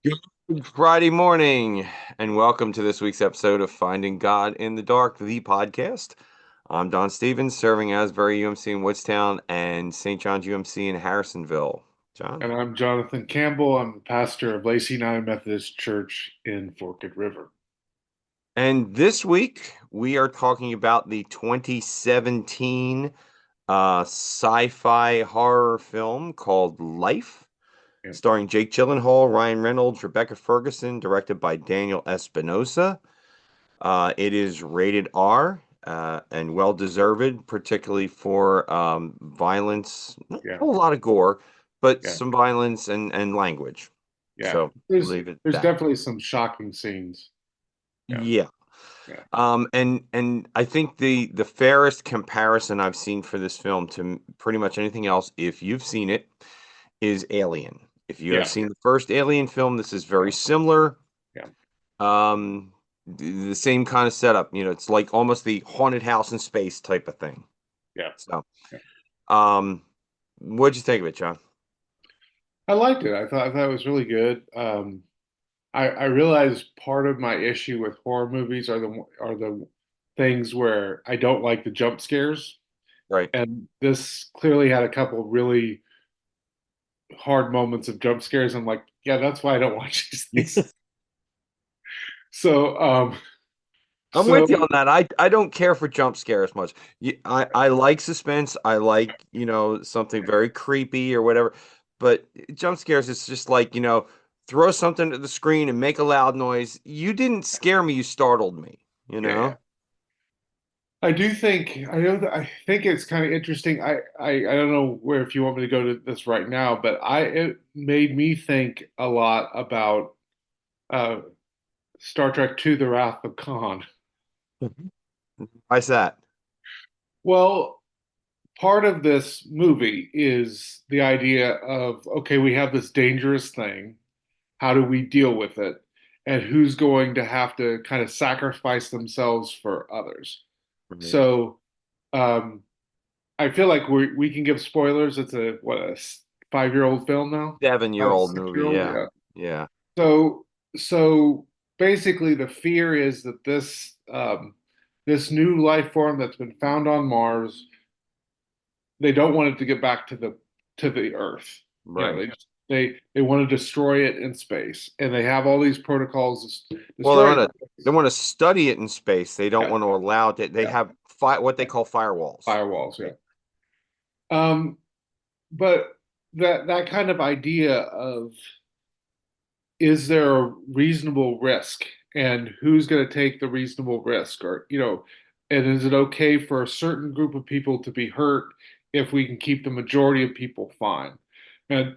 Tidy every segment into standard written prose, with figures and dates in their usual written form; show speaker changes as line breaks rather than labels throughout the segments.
Good Friday morning, and welcome to this week's episode of Finding God in the Dark, the podcast. I'm Don Stevens, serving Asbury UMC in Woodstown and St. John's UMC in Harrisonville. John?
And I'm Jonathan Campbell. I'm the pastor of Lacey United Methodist Church in Forked River.
And this week we are talking about the 2017 sci-fi horror film called Life,
Yeah.
starring Jake Gyllenhaal, Ryan Reynolds, Rebecca Ferguson, directed by Daniel Espinosa. It is rated R and well deserved, particularly for violence. Not a
Yeah.
whole lot of gore, but
Yeah.
some violence and language.
Yeah.
So
There's
leave it at
there's
that.
definitely some shocking scenes. Yeah.
Yeah.
Yeah.
And I think the fairest comparison I've seen for this film to pretty much anything else, if you've seen it, is Alien. If you have
Yeah.
seen the first Alien film, this is very
Yeah.
similar.
Yeah.
The same kind of setup. It's like almost the haunted house in space type of thing.
Yeah.
So,
Yeah.
um, what'd you think of it, John?
I liked it. I thought it was really good. I realized part of my issue with horror movies are the things where I don't like the jump scares,
Right.
and this clearly had a couple really hard moments of jump scares. I'm like, yeah, that's why I don't watch these things. So,
I'm
so
with you on that. I don't care for jump scares much. I like suspense. I like, something very creepy or whatever. But jump scares, it's just like, throw something at the screen and make a loud noise. You didn't scare me, you startled me, you
yeah, yeah.
know?
I think it's kind of interesting. I don't know where if you want me to go to this right now, but I it made me think a lot about uh Star Trek II: The Wrath of Khan.
Mhm. Why's that?
Well, part of this movie is the idea of, okay, we have this dangerous thing. How do we deal with it? And who's going to have to kind of sacrifice themselves for others?
Right.
So, um, I feel like we can give spoilers. It's a 5-year-old film now?
7-year-old movie,
6-year-old,
yeah.
yeah.
Yeah.
So basically, the fear is that this new life form that's been found on Mars, they don't want it to get back to the Earth. You know,
Right.
they want to destroy it in space, and they have all these protocols to
Well, they
destroy it
want
in
to they
space.
want to study it in space. They don't
Yeah,
want to allow it. They
yeah,
have what they
yeah.
call firewalls.
Firewalls, yeah.
Right.
Um, but that kind of idea of, is there a reasonable risk, and who's going to take the reasonable risk, or and is it okay for a certain group of people to be hurt if we can keep the majority of people fine? And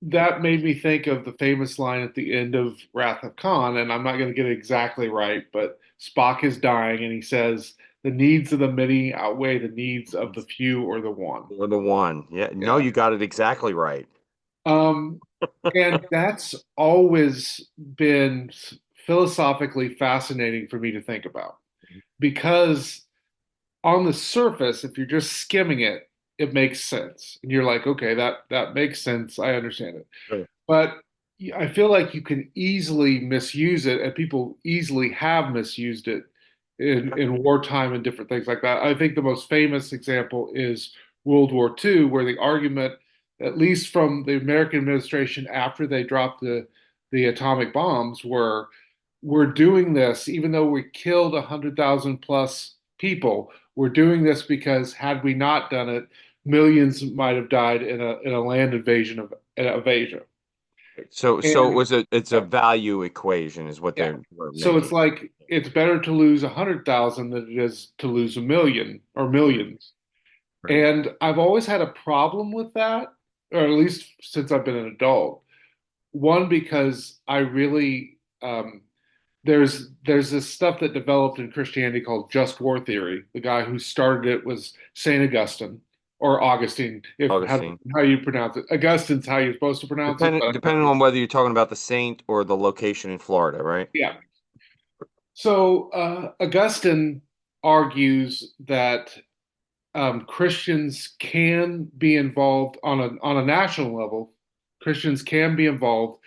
that made me think of the famous line at the end of Wrath of Khan, and I'm not going to get it exactly right, but Spock is dying and he says, the needs of the many outweigh the needs of the few or the one.
Or the one. Yeah. No,
Yeah.
you got it exactly right.
Um, and that's always been philosophically fascinating for me to think about, because on the surface, if you're just skimming it, it makes sense. And you're like, okay, that makes sense. I understand it.
Sure.
But I feel like you can easily misuse it, and people easily have misused it in wartime and different things like that. I think the most famous example is World War II, where the argument, at least from the American administration after they dropped the atomic bombs, were, we're doing this even though we killed 100,000 plus people. We're doing this because had we not done it, millions might have died in a land invasion of Asia.
So
And
it's a
yeah,
value equation is what
yeah.
we're
So it's
making.
like it's better to lose 100,000 than it is to lose a million or
Right.
millions.
Right.
And I've always had a problem with that, or at least since I've been an adult. One, because I really there's this stuff that developed in Christianity called just war theory. The guy who started it was Saint Augustine or Augustine, if
Augustine.
how you pronounce it. Augustine's how you're supposed to pronounce it, but
Depending on whether you're talking about the saint or the location in Florida, right?
yeah. So Augustine argues that Christians can be involved on a national level. Christians can be involved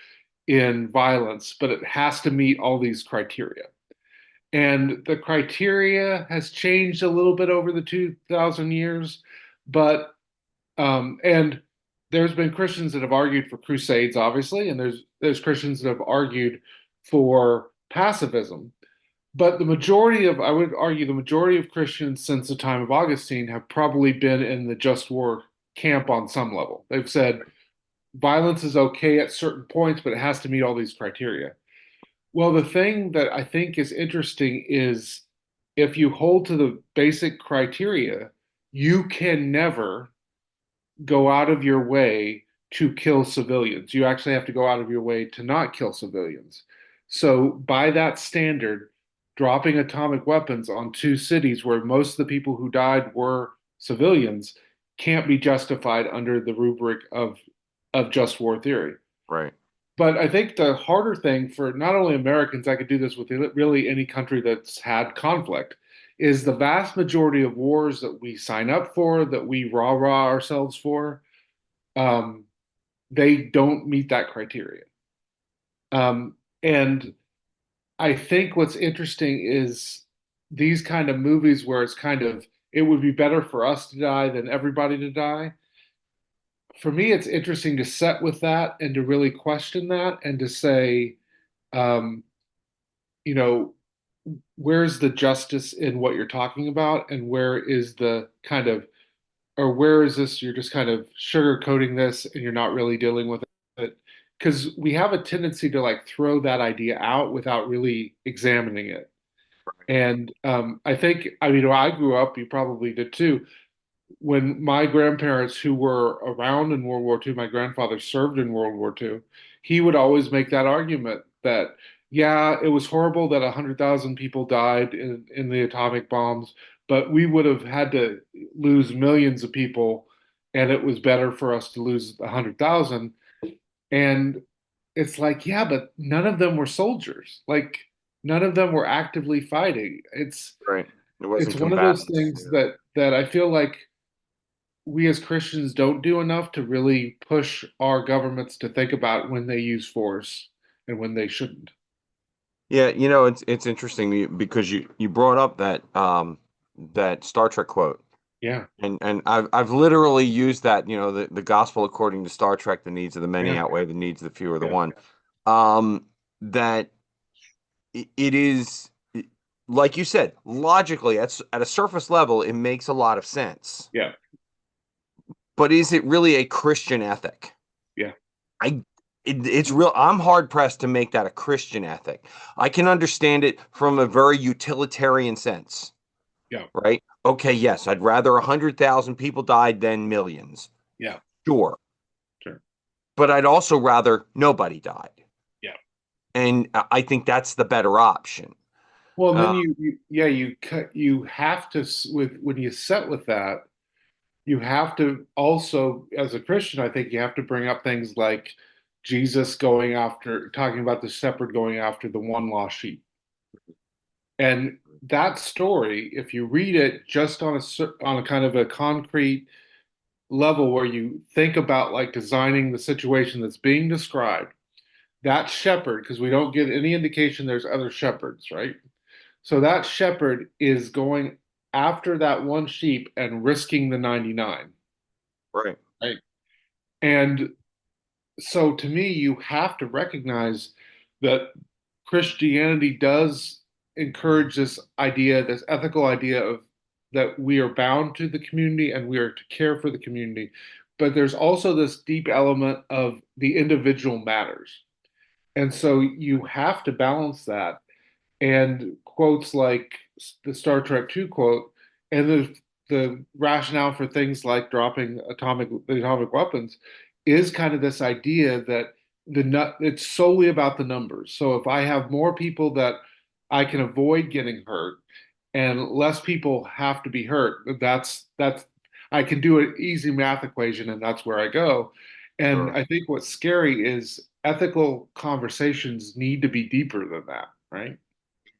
in violence, but it has to meet all these criteria. And the criteria has changed a little bit over the 2,000 years, but and there's been Christians that have argued for crusades, obviously, and there's Christians that have argued for pacifism. But the majority of, I would argue, the majority of Christians since the time of Augustine have probably been in the just war camp on some level. They've said violence is okay at certain points, but it has to meet all these criteria. Well, the thing that I think is interesting is if you hold to the basic criteria, you can never go out of your way to kill civilians. You actually have to go out of your way to not kill civilians. So, by that standard, dropping atomic weapons on two cities where most of the people who died were civilians can't be justified under the rubric of just war theory.
Right.
But I think the harder thing for not only Americans, I could do this with really any country that's had conflict, is the vast majority of wars that we sign up for, that we rah-rah ourselves for, um, they don't meet that criteria. And I think what's interesting is these kind of movies where it's kind of, it would be better for us to die than everybody to die. For me, it's interesting to set with that and to really question that and to say, um, you know, where's the justice in what you're talking about, and where is the kind of, or where is this, you're just kind of sugarcoating this and you're not really dealing with it? Because we have a tendency to like throw that idea out without really examining it. And I think, I mean, when I grew up, you probably did too, when my grandparents who were around in World War II, my grandfather served in World War II, he would always make that argument that, yeah, it was horrible that 100,000 people died in the atomic bombs, but we would have had to lose millions of people, and it was better for us to lose 100,000. And it's like, yeah, but none of them were soldiers. Like, none of them were actively fighting.
Right. It
It's
wasn't
one of those
combatants.
things
Yeah.
that I feel like we as Christians don't do enough to really push our governments to think about when they use force and when they shouldn't.
Yeah, it's interesting because you brought up that Star Trek quote.
Yeah,
And I've literally used that, the gospel according to Star Trek, the needs of the many
yeah,
outweigh the needs of the few or the
yeah,
one. That it is, like you said, logically at a surface level, it makes a lot of sense.
yeah,
But is it really a Christian ethic?
yeah,
I it's real. I'm hard pressed to make that a Christian ethic. I can understand it from a very utilitarian sense,
yeah,
right? Okay, yes, I'd rather 100,000 people died than millions.
yeah,
Sure.
sure,
But I'd also rather nobody died.
yeah.
And I think that's the better option.
Well,
Uh,
then yeah, you have to with when you set with that, you have to also, as a Christian, I think you have to bring up things like Jesus going after, talking about the shepherd going after the one lost sheep. And that story, if you read it just on on a kind of a concrete level where you think about like designing the situation that's being described, that shepherd, because we don't get any indication there's other shepherds, right? So that shepherd is going after that one sheep and risking the 99,
right.
right? And so to me, you have to recognize that Christianity does encourage this idea, this ethical idea of that we are bound to the community and we are to care for the community. But there's also this deep element of the individual matters. And so you have to balance that. And quotes like the Star Trek 2 quote and the rationale for things like dropping the atomic weapons is kind of this idea that it's solely about the numbers. So if I have more people that I can avoid getting hurt and less people have to be hurt, that's I can do an easy math equation and that's where I go. And
Sure.
I think what's scary is ethical conversations need to be deeper than that, right?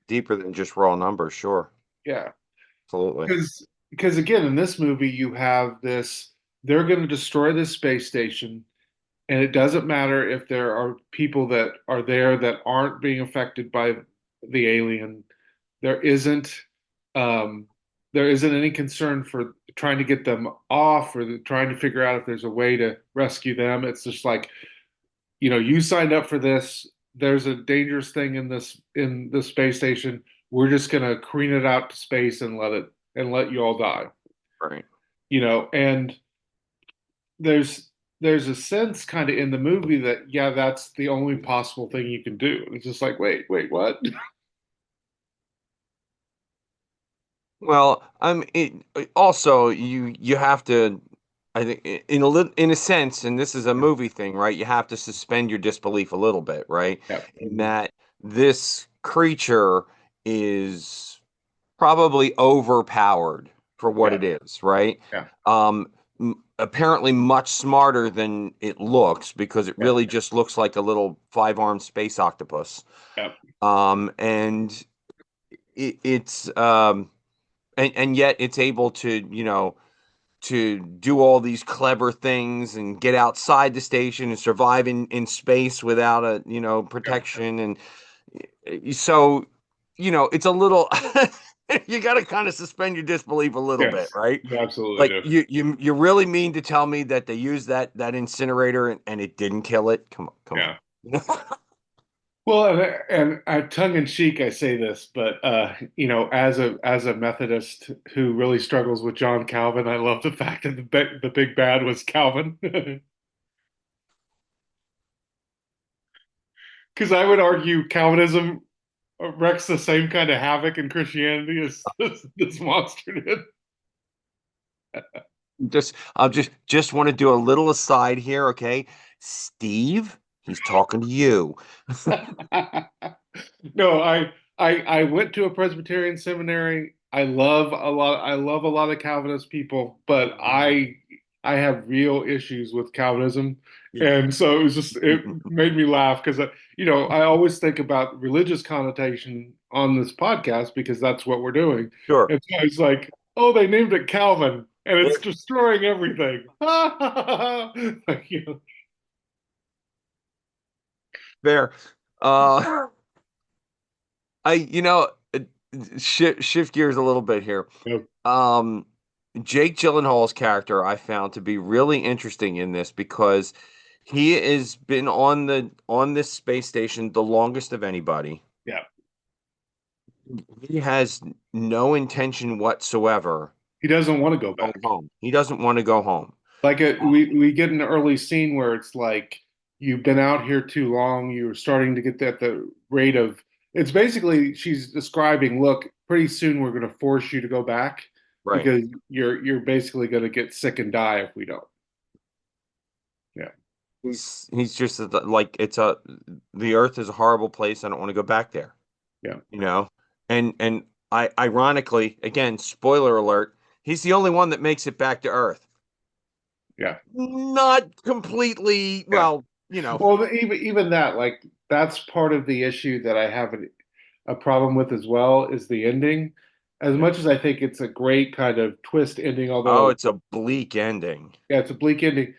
Deeper than just raw numbers, sure.
Yeah,
Absolutely.
because again, in this movie, you have this. They're going to destroy this space station, And it doesn't matter if there are people that are there that aren't being affected by the alien. There isn't um, there isn't any concern for trying to get them off or trying to figure out if there's a way to rescue them. It's just like, you signed up for this. There's a dangerous thing in the space station. We're just gonna careen it out to space and let you all die.
Right.
And there's there's a sense kind of in the movie that yeah, that's the only possible thing you can do. It's just like, wait, what?
Well, also you have to, I think, in a sense, and this is a movie thing, right? You have to suspend your disbelief a little bit, right?
Yeah,
In that this creature is probably overpowered for what
yeah,
it is, right?
yeah,
Um, Apparently much smarter than it looks because it
yeah,
really just looks like a little five-armed space octopus.
yeah,
And it's and yet it's able to, to do all these clever things and get outside the station and survive in space without a,
yeah,
protection. And so, it's a little, you got to kind of suspend your disbelief a little bit,
yes,
right?
you absolutely
Like
do.
you really mean to tell me that they used that incinerator and it didn't kill it? Come
Yeah.
on.
Well, and tongue in cheek, I say this, but as a Methodist who really struggles with John Calvin, I love the fact that the big bad was Calvin, because I would argue Calvinism wreaks the same kind of havoc in Christianity as this monster did.
I'll just want to do a little aside here, okay? Steve, he's talking to you.
No, I went to a Presbyterian seminary. I love a lot of Calvinist people, but I have real issues with Calvinism. And so it made me laugh because I always think about religious connotation on this podcast because that's what we're doing.
Sure.
And so it's like, oh, they named it Calvin and it's destroying everything. Like,
Fair. Uh, uh, shift gears a little bit here.
you
Um, Jake Gyllenhaal's character I found to be really interesting in this because he has been on this space station the longest of anybody.
yeah.
He has no intention whatsoever
He doesn't want to go
of going
back.
home. He doesn't want to go home.
We get an early scene where it's like you've been out here too long. You're starting to get at the rate of. It's basically she's describing. Look, pretty soon we're going to force you to go back
Right.
because you're basically going to get sick and die if we don't. Yeah,
He's just like the earth is a horrible place. I don't want to go back there,
yeah,
you know? And I ironically, again, spoiler alert, he's the only one that makes it back to Earth.
yeah,
Not completely,
yeah.
well,
Well, even that, like that's part of the issue that I have a problem with as well is the ending. As
yeah.
much as I think it's a great kind of twist ending,
Oh,
although
it's a bleak ending.
yeah, it's a bleak ending.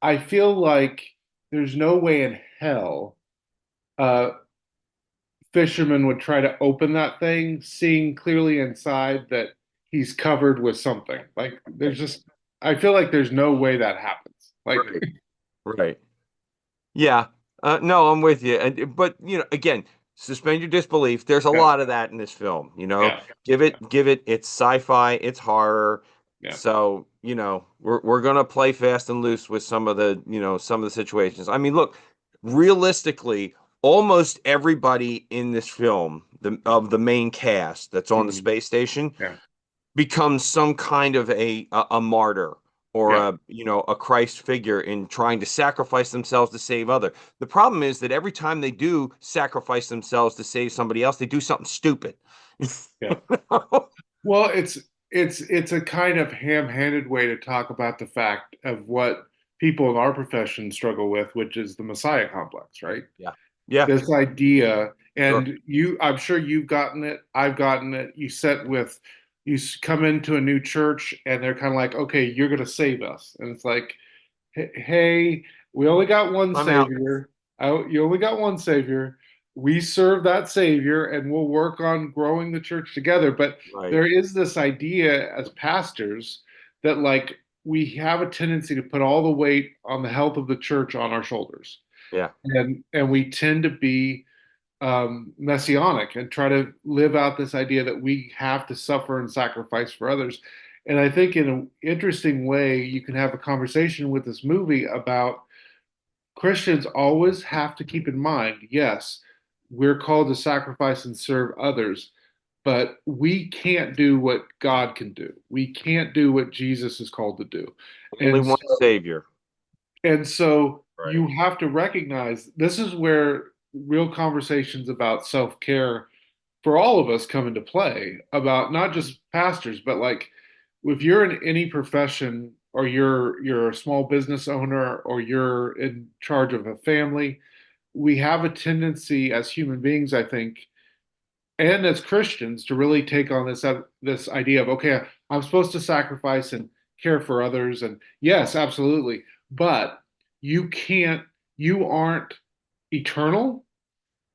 I feel like there's no way in hell uh fisherman would try to open that thing, seeing clearly inside that he's covered with something. Like there's just I feel like there's no way that happens. Like
Right. Right. Yeah. No, I'm with you. But again, suspend your disbelief. There's a
yeah,
lot of that in this film.
yeah,
Give it. It's sci-fi. It's horror.
yeah,
So we're gonna play fast and loose with some of the situations. I mean, look, realistically, almost everybody in this film, of the main cast that's on the
mhm,
space station,
yeah,
becomes some kind of a martyr or
yeah,
a Christ figure in trying to sacrifice themselves to save other. The problem is that every time they do sacrifice themselves to save somebody else, they do something stupid.
yeah. Well, it's a kind of ham-handed way to talk about the fact of what people in our profession struggle with, which is the Messiah complex, right?
Yeah. Yeah,
This idea,
sure.
and I'm sure you've gotten it, I've gotten it. You come into a new church and they're kind of like, okay, you're going to save us. And it's like, hey, We only got one
I'm out.
Savior. You only got one Savior. We serve that Savior and we'll work on growing the church together. But
Right.
there is this idea as pastors that, like, we have a tendency to put all the weight on the health of the church on our shoulders.
Yeah.
And we tend to be messianic and try to live out this idea that we have to suffer and sacrifice for others. And I think in an interesting way, you can have a conversation with this movie about Christians always have to keep in mind, yes, we're called to sacrifice and serve others, but we can't do what God can do. We can't do what Jesus is called to do.
Only
And
one
so,
savior.
and so
Right.
you have to recognize this is where real conversations about self-care for all of us come into play about not just pastors, but like if you're in any profession or you're a small business owner or you're in charge of a family, we have a tendency as human beings, I think, and as Christians, to really take on this idea of, okay, I'm supposed to sacrifice and care for others, and yes, absolutely, but you can't, you aren't eternal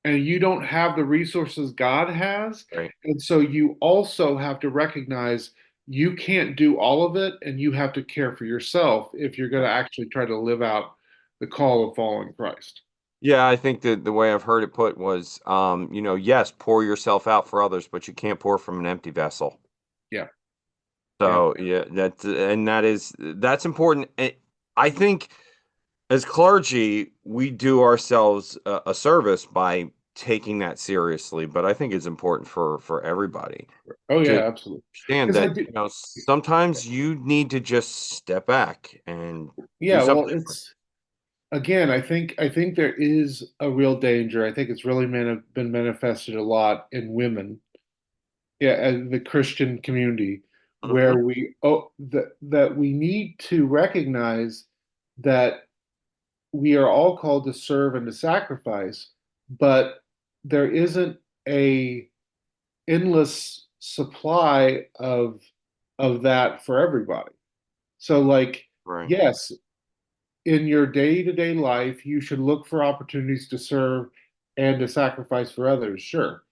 and you don't have the resources God has.
Right.
And so you also have to recognize you can't do all of it and you have to care for yourself if you're going
Yeah.
to actually try to live out the call of following Christ.
Yeah, I think that the way I've heard it put was, yes, pour yourself out for others, but you can't pour from an empty vessel.
Yeah. Yeah.
So yeah, that's important. I think as clergy, we do ourselves a service by taking that seriously, but I think it's important for everybody
Oh
to
yeah, absolutely.
understand
Because I
that,
do.
sometimes you need to just step back and do
Yeah,
something
well,
different.
it's again, I think there is a real danger. I think it's really been manifested a lot in women, yeah, as the Christian community,
Hmm.
where that we need to recognize that we are all called to serve and to sacrifice, but there isn't a endless supply of that for everybody. So like,
Right,
yes, in your day-to-day life, you should look for opportunities to serve and to sacrifice for others, sure.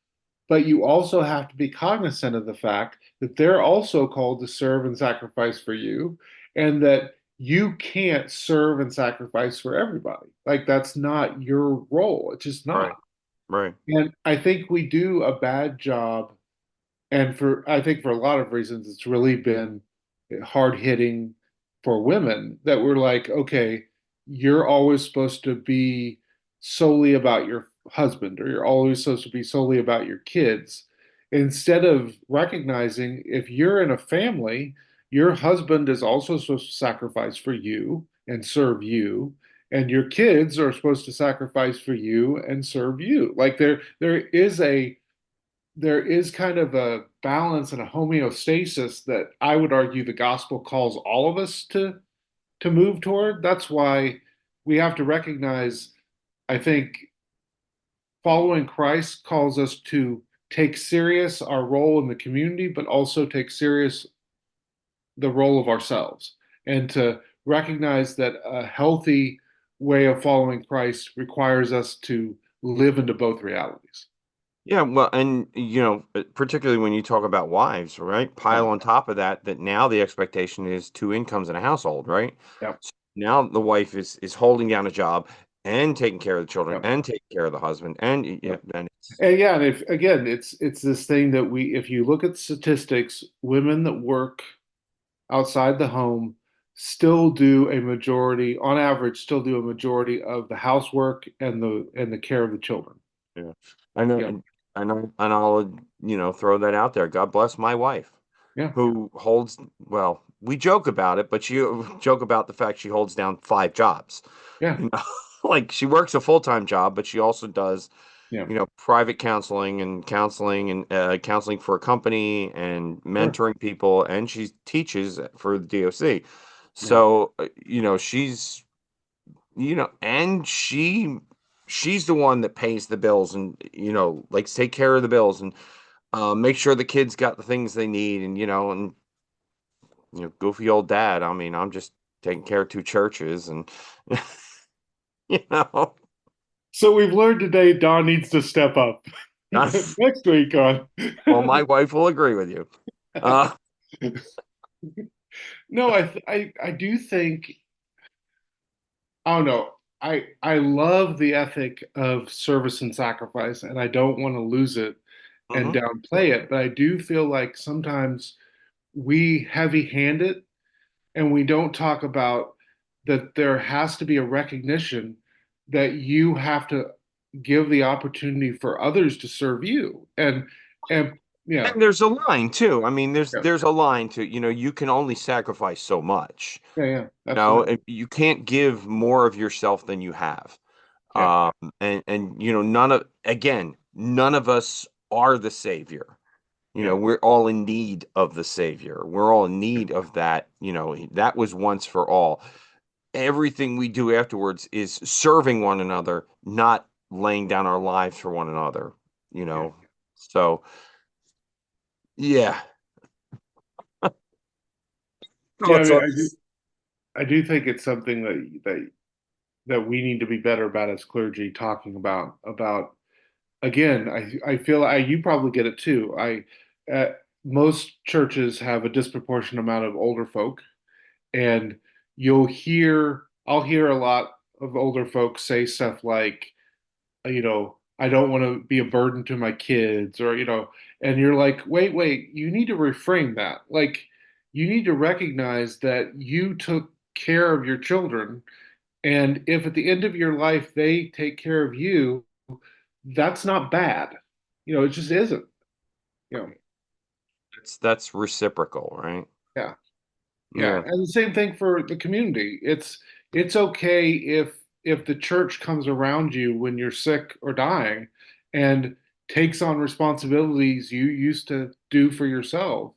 But you also have to be cognizant of the fact that they're also called to serve and sacrifice for you, and that you can't serve and sacrifice for everybody. Like, that's not your role. It's just
right,
not.
right.
And I think we do a bad job, and for I think for a lot of reasons, it's really been hard hitting for women that we're like, okay, you're always supposed to be solely about your husband, or you're always supposed to be solely about your kids, instead of recognizing if you're in a family, your husband is also supposed to sacrifice for you and serve you. And your kids are supposed to sacrifice for you and serve you. Like there is kind of a balance and a homeostasis that I would argue the gospel calls all of us to move toward. That's why we have to recognize, I think, following Christ calls us to take serious our role in the community, but also take serious the role of ourselves and to recognize that a healthy way of following Christ requires us to live into both realities.
Yeah, well, and particularly when you talk about wives, right?
Yeah.
Pile on top of that, that now the expectation is two incomes in a household, right?
Yeah.
So now the wife is holding down a job and taking care of the children
Yeah.
and taking care of the husband, and
Yeah.
yeah, and it's
And yeah, and if again, it's this thing that if you look at statistics, women that work outside the home still do a majority, on average, still do a majority of the housework and the care of the children.
yeah. I know,
Yeah,
and I'll throw that out there. God bless my wife,
yeah,
who holds. Well, we joke about it, but she joke about the fact she holds down five jobs.
yeah,
Like she works a full-time job, but she also does
yeah.
private counseling for a company and
Sure.
mentoring people, and she teaches for the DOC.
Yeah,
So, she's, and she's the one that pays the bills and, like take care of the bills and make sure the kids got the things they need and, goofy old dad. I mean, I'm just taking care of two churches and You know,
So we've learned today Don needs to step up. Next week on.
well, my wife will agree with you. Uh,
No, I do think I don't know. I love the ethic of service and sacrifice, and I don't want to lose it and
mhm.
downplay it. But I do feel like sometimes we heavy-hand it, and we don't talk about that there has to be a recognition that you have to give the opportunity for others to serve you. And yeah,
And there's a line too. I mean,
yeah,
there's a line to, you can only sacrifice so much.
yeah, yeah, absolutely.
And you can't give more of yourself than you have.
Yeah,
Um, and none of us are the savior.
yeah,
We're all in need of the savior. We're all in need of that. That was once for all. Everything we do afterwards is serving one another, not laying down our lives for one another, you
yeah.
know. So, yeah.
Yeah, I
Thoughts
mean,
on
I do think it's something that we need to be better about as clergy talking about again. I feel you probably get it too. Most churches have a disproportionate amount of older folk, and I'll hear a lot of older folks say stuff like, I don't want to be a burden to my kids, or and you're like, wait, you need to reframe that. Like, you need to recognize that you took care of your children, and if at the end of your life they take care of you, that's not bad. It just isn't. You know,
that's reciprocal, right?
yeah. Yeah,
Yeah.
and the same thing for the community. It's okay if the church comes around you when you're sick or dying and takes on responsibilities you used to do for yourself.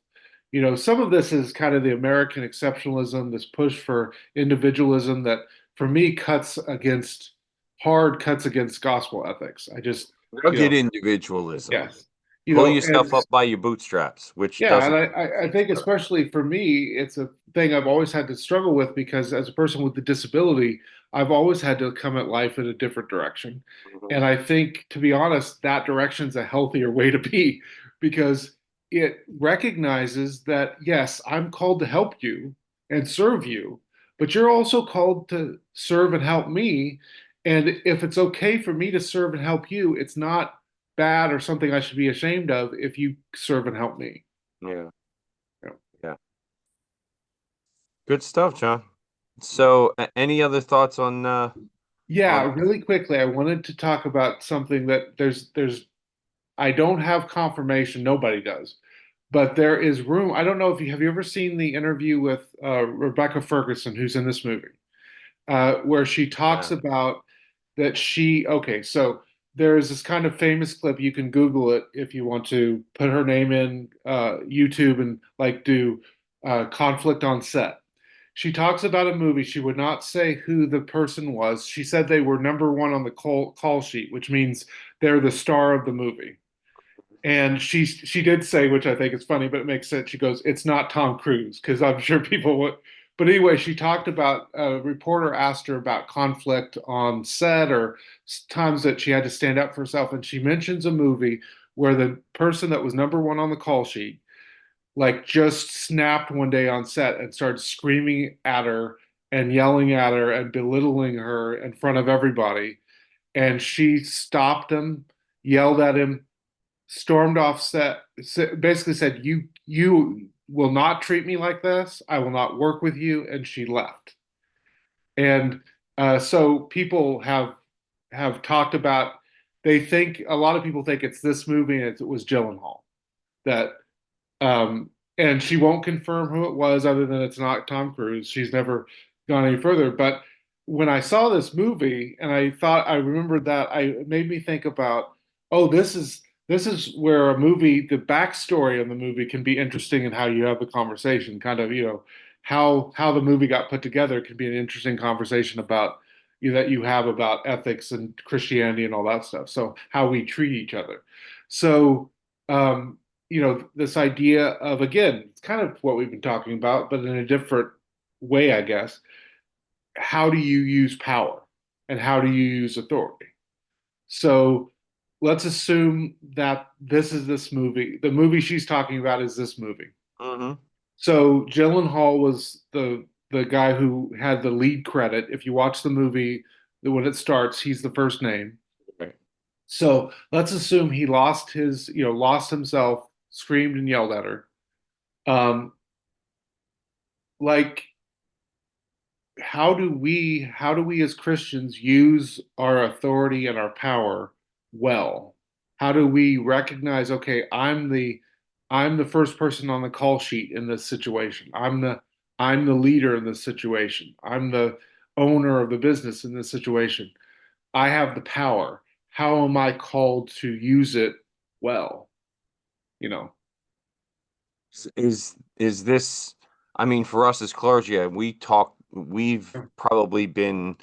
Some of this is kind of the American exceptionalism, this push for individualism that for me cuts against gospel ethics. I just,
Rugged individualism.
yes.
Pull
And
yourself up by your bootstraps, which
yeah, and
doesn't
I think especially for me, it's a thing I've always had to struggle with because as a person with a disability, I've always had to come at life in a different direction.
Mhm.
And I think, to be honest, that direction's a healthier way to be because it recognizes that, yes, I'm called to help you and serve you, but you're also called to serve and help me. And if it's okay for me to serve and help you, it's not bad or something I should be ashamed of if you serve and help me.
Yeah.
Yeah.
Yeah. Good stuff, John. So, any other thoughts on
Yeah, really quickly, I wanted to talk about something that there's I don't have confirmation, nobody does, but there is room. I don't know if you ever seen the interview with Rebecca Ferguson, who's in this movie, where she talks
yeah.
about that okay, so there's this kind of famous clip, you can Google it if you want to put her name in YouTube and like do conflict on set. She talks about a movie. She would not say who the person was. She said they were number one on the call sheet, which means they're the star of the movie. And she did say, which I think is funny, but it makes sense. She goes, "It's not Tom Cruise," because I'm sure people would. But anyway, she talked about a reporter asked her about conflict on set or times that she had to stand up for herself, and she mentions a movie where the person that was number one on the call sheet like just snapped one day on set and started screaming at her and yelling at her and belittling her in front of everybody. And she stopped him, yelled at him, stormed off set, basically said, "You will not treat me like this. I will not work with you." And she left. And so people have talked about. They think a lot of people think it's this movie and it was Gyllenhaal that and she won't confirm who it was, other than it's not Tom Cruise. She's never gone any further. But when I saw this movie, and I remembered that, it made me think about, oh, this is where a movie, the backstory of the movie can be interesting, and how you have the conversation, kind of, how the movie got put together can be an interesting conversation about that you have about ethics and Christianity and all that stuff. So how we treat each other. So um, this idea of, again, it's kind of what we've been talking about, but in a different way, I guess. How do you use power? and how do you use authority. So let's assume that this is this movie. The movie she's talking about is this movie.
Hmm.
So Gyllenhaal was the guy who had the lead credit. If you watch the movie, when it starts, he's the first name.
Right.
So let's assume he lost his, lost himself, screamed and yelled at her. Um, like how do we as Christians use our authority and our power well? How do we recognize, okay, I'm the first person on the call sheet in this situation. I'm the leader in this situation. I'm the owner of the business in this situation. I have the power. How am I called to use it well? You know?
Is this, I mean, for us as clergy, we've probably been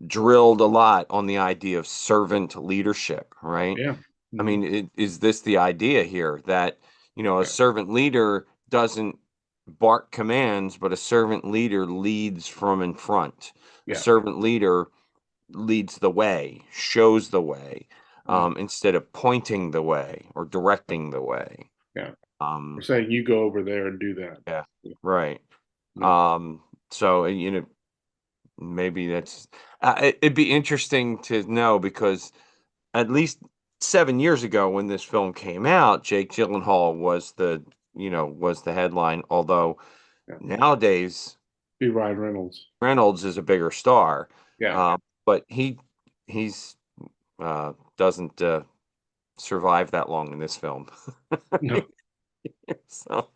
drilled a lot on the idea of servant leadership, right?
Yeah.
I
Hmm.
mean, is this the idea here that, a
Yeah.
servant leader doesn't bark commands, but a servant leader leads from in front. A
Yeah.
servant leader leads the way, shows the way,
Hmm.
instead of pointing the way or directing the way.
Yeah. We're
Um,
saying you go over there and do that.
yeah, right.
Yeah.
Um, so, maybe that's, it'd be interesting to know because at least 7 years ago when this film came out, Jake Gyllenhaal was the headline. Although
Yeah.
nowadays
Be Ryan Reynolds.
Reynolds is a bigger star,
Yeah.
uh, but he's doesn't survive that long in this film.
No.
So,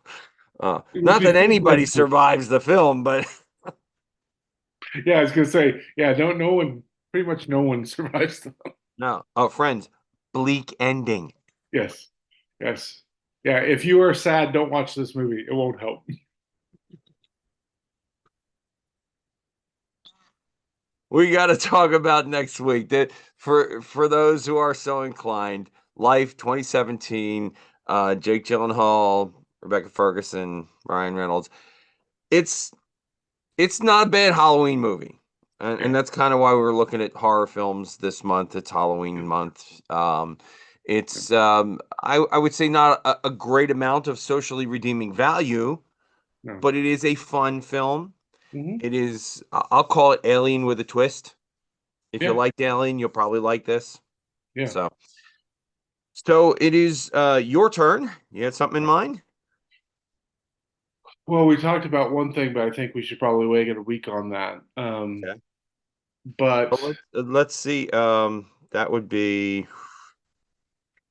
It would
not
be
that
too
anybody
good.
survives the film, but
Yeah, I was gonna say, yeah, don't no one pretty much no one survives them.
no. Oh, friends, bleak ending.
Yes. Yes. Yeah, if you are sad, don't watch this movie. It won't help.
We got to talk about next week. That for those who are so inclined, Life 2017, Jake Gyllenhaal, Rebecca Ferguson, Ryan Reynolds. It's it's not a bad Halloween movie,
Yeah.
and that's kind of why we were looking at horror films this month. It's Halloween month.
Yeah.
It's I would say not a great amount of socially redeeming value,
No.
but it is a fun film.
Hmm.
It is. I'll call it Alien with a twist. If you
Yeah.
liked Alien, you'll probably like this.
Yeah.
So it is your turn. You had something in mind?
Well, we talked about one thing, but I think we should probably wait a week on that.
Okay.
But
Well, let's see. That would be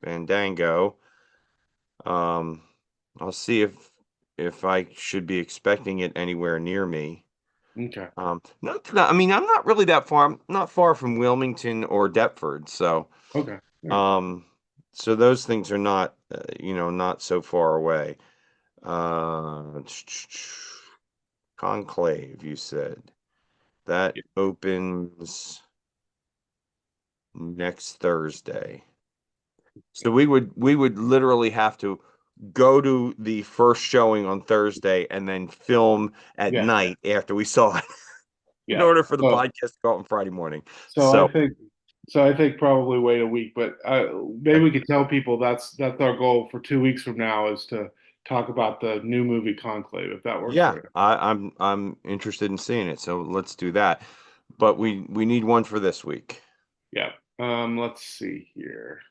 Fandango. Um, I'll see if I should be expecting it anywhere near me.
okay.
I mean, I'm not really that far. I'm not far from Wilmington or Deptford, so
Okay. Yeah.
um, so those things are not, not so far away. Uh, Conclave, you said. That opens next Thursday. So we would literally have to go to the first showing on Thursday and then film at
Yeah.
night after we saw it in
Yeah.
order for the
So
podcast to go out on Friday morning.
so I
So
think so I think probably wait a week, but maybe
okay.
we could tell people that's our goal for 2 weeks from now is to talk about the new movie Conclave, if that works
Yeah,
for you.
I'm interested in seeing it. So let's do that. But we need one for this week.
Yeah. Let's see here.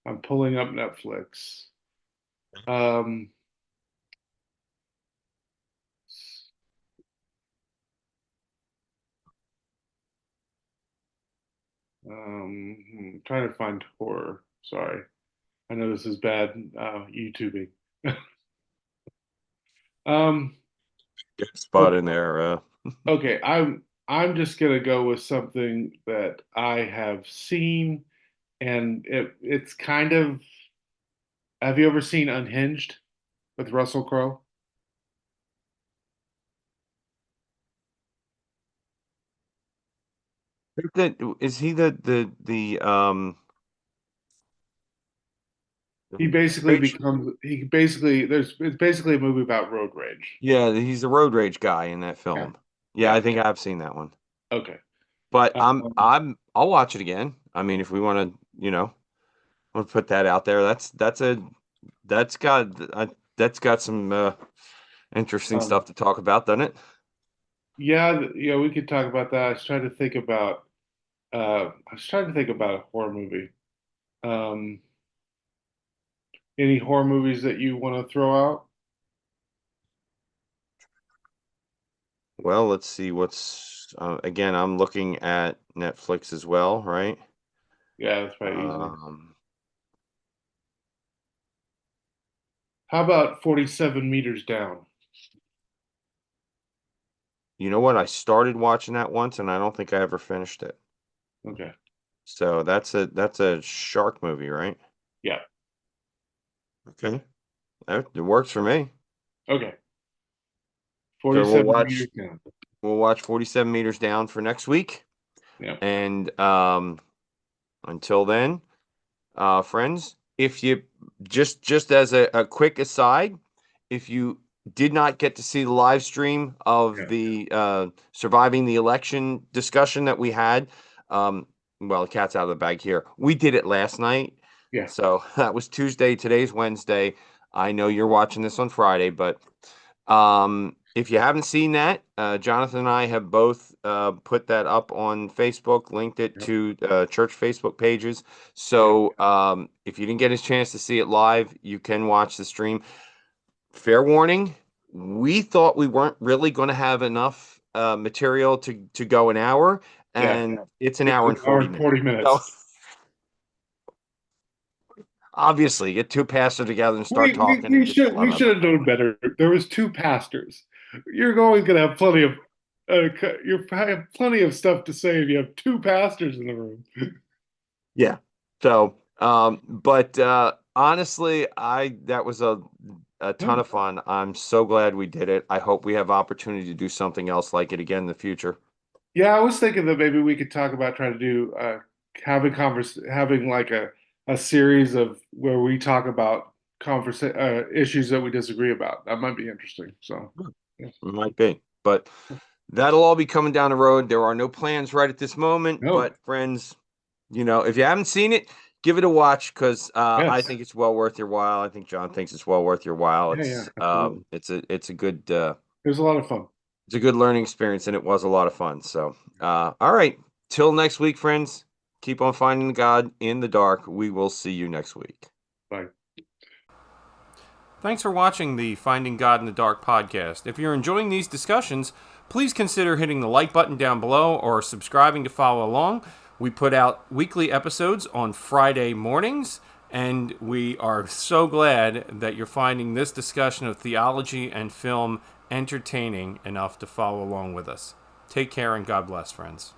I'm pulling up Netflix. Um, trying to find horror. Sorry. I know this is bad YouTubing. Um,
Good spot
okay,
in there.
okay, I'm just gonna go with something that I have seen, and it's kind of. Have you ever seen Unhinged with Russell Crowe?
Is he the
He basically
rage?
becomes he basically there's it's basically a movie about road rage.
Yeah, he's the road rage guy in that
Yeah.
film. Yeah,
Yeah.
I think I've seen that one.
Okay.
But
Um,
I'll watch it again. I mean, if we want to, want to put that out there, that's got that's got some interesting
um,
stuff to talk about, doesn't it?
yeah, yeah, we could talk about that. I was trying to think about a horror movie. Um, any horror movies that you want to throw out?
Well, let's see what's again. I'm looking at Netflix as well, right?
Yeah, that's probably easy.
Um,
How about 47 meters down?
you know what? I started watching that once, and I don't think I ever finished it.
Okay.
So that's a shark movie, right?
Yeah.
Okay, it works for me.
Okay.
So
47 meters down.
we'll watch 47 meters down for next week,
Yeah.
and until then, friends, if you just as a quick aside, if you did not get to see the live stream of
Yeah.
the surviving the election discussion that we had, um, well, the cat's out of the bag here. We did it last night,
Yeah.
so that was Tuesday. Today's Wednesday. I know you're watching this on Friday, but if you haven't seen that, Jonathan and I have both put that up on Facebook, linked it
Yep.
to church Facebook pages.
Yep.
So if you didn't get a chance to see it live, you can watch the stream. Fair warning, we thought we weren't really going to have enough material to go an hour,
Yeah.
and it's an
It's
hour
an
and
hour
40
and
minutes.
40
So
minutes.
obviously, get two pastors together and start
We
talking. It
we
gets
should
blah,
we
blah,
should
blah.
have known better. There was two pastors. You're always gonna have plenty of you have plenty of stuff to say if you have two pastors in the room.
Yeah. So, but honestly, I that was a ton
No.
of fun. I'm so glad we did it. I hope we have opportunity to do something else like it again in the future.
Yeah, I was thinking that maybe we could talk about trying to do having like a series of where we talk about issues that we disagree about. That might be interesting. So, yeah.
Might be, but that'll all be coming down the road. There are no plans right at this moment,
No.
but friends, if you haven't seen it, give it a watch because I
Yes.
think it's well worth your while. I think John thinks it's well worth your while.
Yeah, yeah, absolutely.
It's
It was a lot of fun.
a good learning experience, and it was a lot of fun. So, all right, till next week, friends. Keep on finding God in the dark. We will see you next week.
Bye.
Thanks for watching the Finding God in the Dark podcast. If you're enjoying these discussions, please consider hitting the like button down below or subscribing to follow along. We put out weekly episodes on Friday mornings, and we are so glad that you're finding this discussion of theology and film entertaining enough to follow along with us. Take care and God bless, friends.